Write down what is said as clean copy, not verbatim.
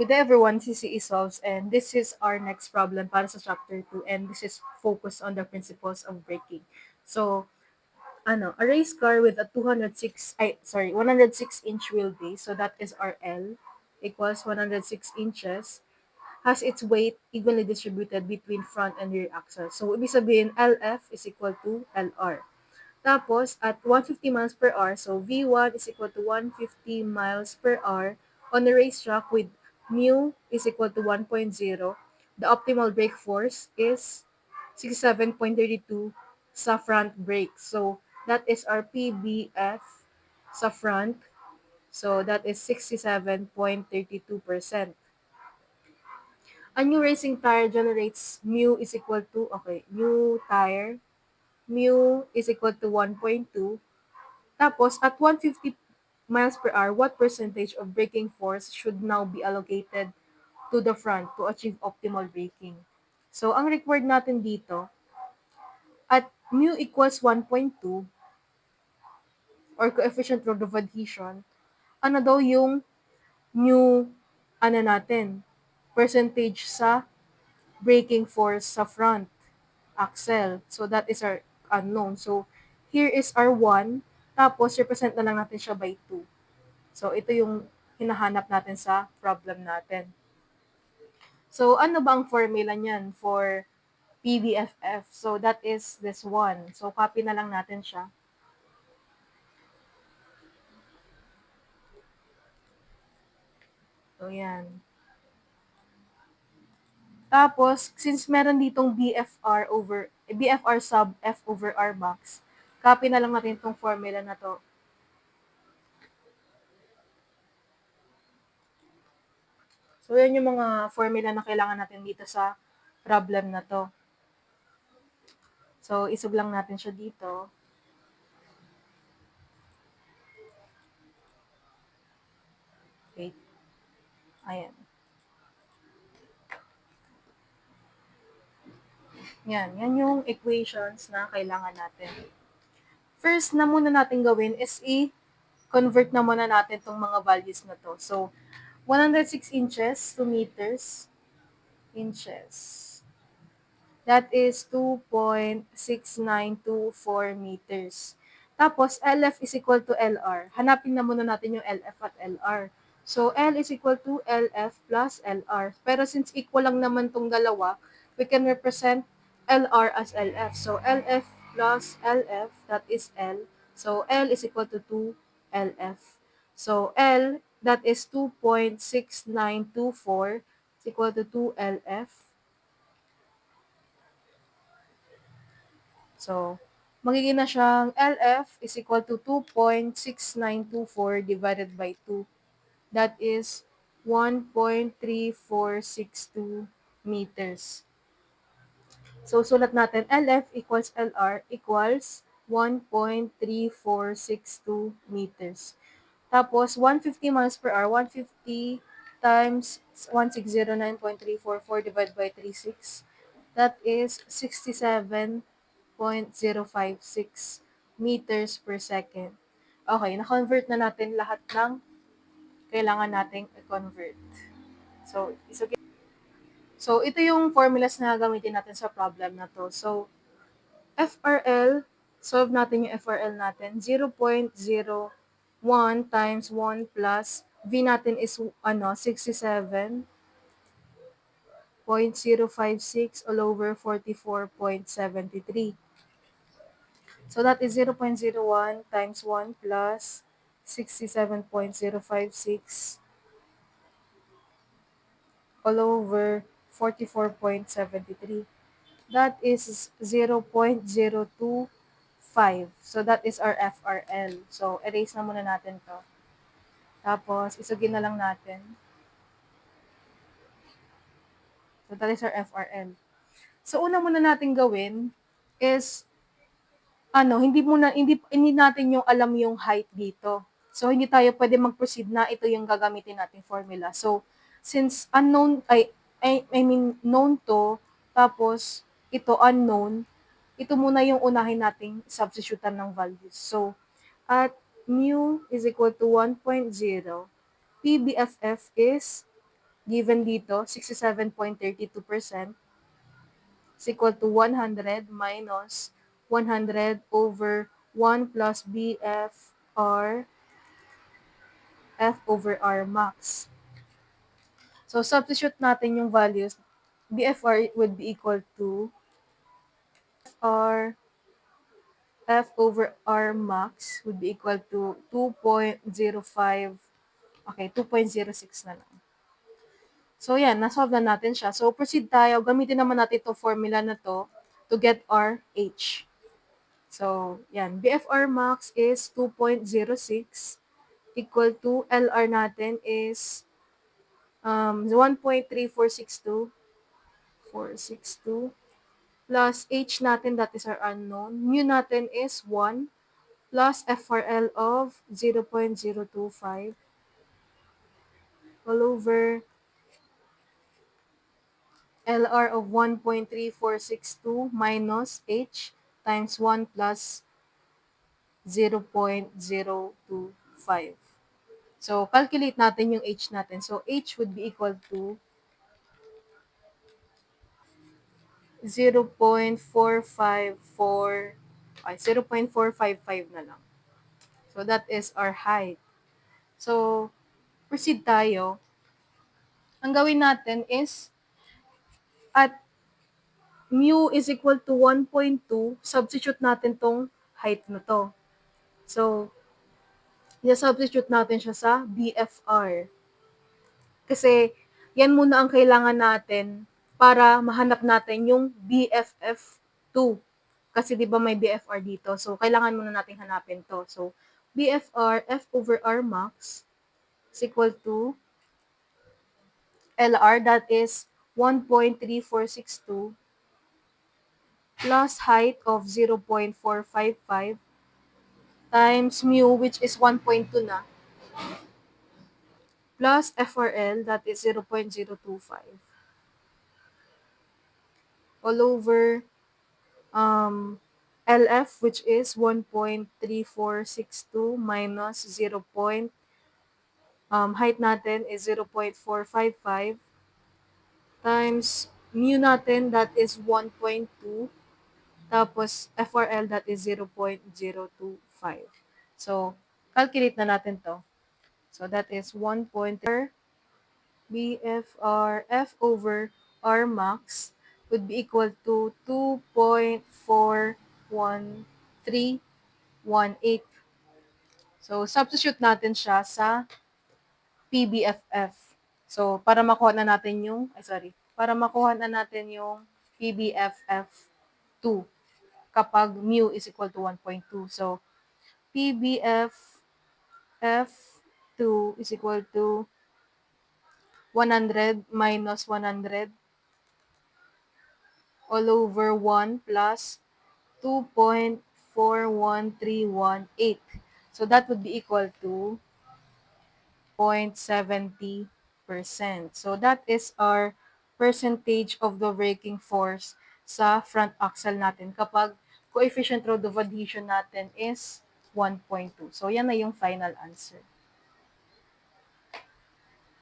Good day everyone, this is Solves and this is our next problem para sa chapter 2 and this is focused on the principles of braking. So, a race car with a 106-inch wheelbase, so that is our L equals 106 inches, has its weight evenly distributed between front and rear axles. So, ibig sabihin, LF is equal to LR. Tapos, at 150 miles per hour, so V1 is equal to 150 miles per hour on the racetrack with mu is equal to 1.0. The optimal brake force is 67.32 sa front brake. So, that is our PBF sa front. So, that is 67.32%. A new racing tire generates mu is equal to, new tire, mu is equal to 1.2. Tapos, at 150 miles per hour, what percentage of braking force should now be allocated to the front to achieve optimal braking? So, ang required natin dito, at mu equals 1.2 or coefficient of adhesion, ano daw yung new, natin, percentage sa braking force sa front axle. So, that is our unknown. So, here is our 1, tapos represent na lang natin siya by 2. So, ito yung hinahanap natin sa problem natin. So, ano ba ang formula niyan for PBFF? So, that is this one. So, copy na lang natin siya. So, yan. Tapos, since meron ditong BFR sub F over R max, copy na lang natin itong formula na to. So, yan yung mga formula na kailangan natin dito sa problem na to. So, isog lang natin siya dito. Wait. Ayan. Yan yung equations na kailangan natin. First na muna natin gawin is i-convert na muna natin itong mga values na to. So, 106 inches to meters, inches. That is 2.6924 meters. Tapos, LF is equal to LR. Hanapin na muna natin yung LF at LR. So, L is equal to LF plus LR. Pero since equal lang naman tong dalawa, we can represent LR as LF. So, LF plus LF, that is L. So, L is equal to 2LF. So, L, that is 2.6924 is equal to 2LF. So, magiging na siyang LF is equal to 2.6924 divided by 2. That is 1.3462 meters. So, sulat natin LF equals LR equals 1.3462 meters. Tapos, 150 miles per hour, 150 times 1609.344 divided by 36. That is 67.056 meters per second. Okay, na-convert na natin lahat ng kailangan nating i-convert. So, ito yung formulas na gamitin natin sa problem na to. So, FRL, solve natin yung FRL natin. 0.01 times 1 plus V natin is 67.056 all over 44.73. So that is 0.01 times 1 plus 67.056 all over 44.73. That is 0.025. So that is our FRL. So erase na muna natin to. Tapos isugin na lang natin. So that is our FRL. So una muna natin gawin is hindi natin yung alam yung height dito. So hindi tayo pwede mag-proceed na ito yung gagamitin nating formula. So since unknown I mean known to, tapos ito unknown, ito muna yung unahin nating substitutean ng values. So at mu is equal to 1.0, PBFF is given dito, 67.32% is equal to 100 minus 100 over 1 plus BFR F over R max. So, substitute natin yung values. BFR would be equal to R F over R max would be equal to 2.05, okay, 2.06 na lang. So, yan, nasolve na natin siya. So, proceed tayo. Gamitin naman natin itong formula na to get our H. So, yan. BFR max is 2.06 equal to LR natin is 1.3462 462 plus H natin, that is our unknown. Mu natin is 1 plus FRL of 0.025 all over LR of 1.3462 minus H times 1 plus 0.025. So, calculate natin yung H natin. So, H would be equal to 0.454, ay, 0.455 na lang. So, that is our height. So, proceed tayo. Ang gawin natin is, at mu is equal to 1.2, substitute natin tong height na to. So, i-substitute natin siya sa BFR. Kasi, yan muna ang kailangan natin para mahanap natin yung BFF2. Kasi di ba may BFR dito. So, kailangan muna natin hanapin to. So, BFR F over R max is equal to LR, that is 1.3462 plus height of 0.455 times mu, which is 1.2 na, plus FRL, that is 0.025 all over LF, which is 1.3462 minus 0. Height natin is 0.455 times mu natin, that is 1.2, tapos FRL, that is 0.025. So, calculate na natin to. So, that is 1. BFR F over R max would be equal to 2.41318. So, substitute natin siya sa PBFF. So, para makuha na natin yung, para makuha na natin yung PBFF2 kapag mu is equal to 1.2. So, PBFF2 is equal to 100 minus 100 all over 1 plus 2.41318. So, that would be equal to 0.70%. So, that is our percentage of the braking force sa front axle natin kapag coefficient road of adhesion natin is 1.2. So, yan na yung final answer.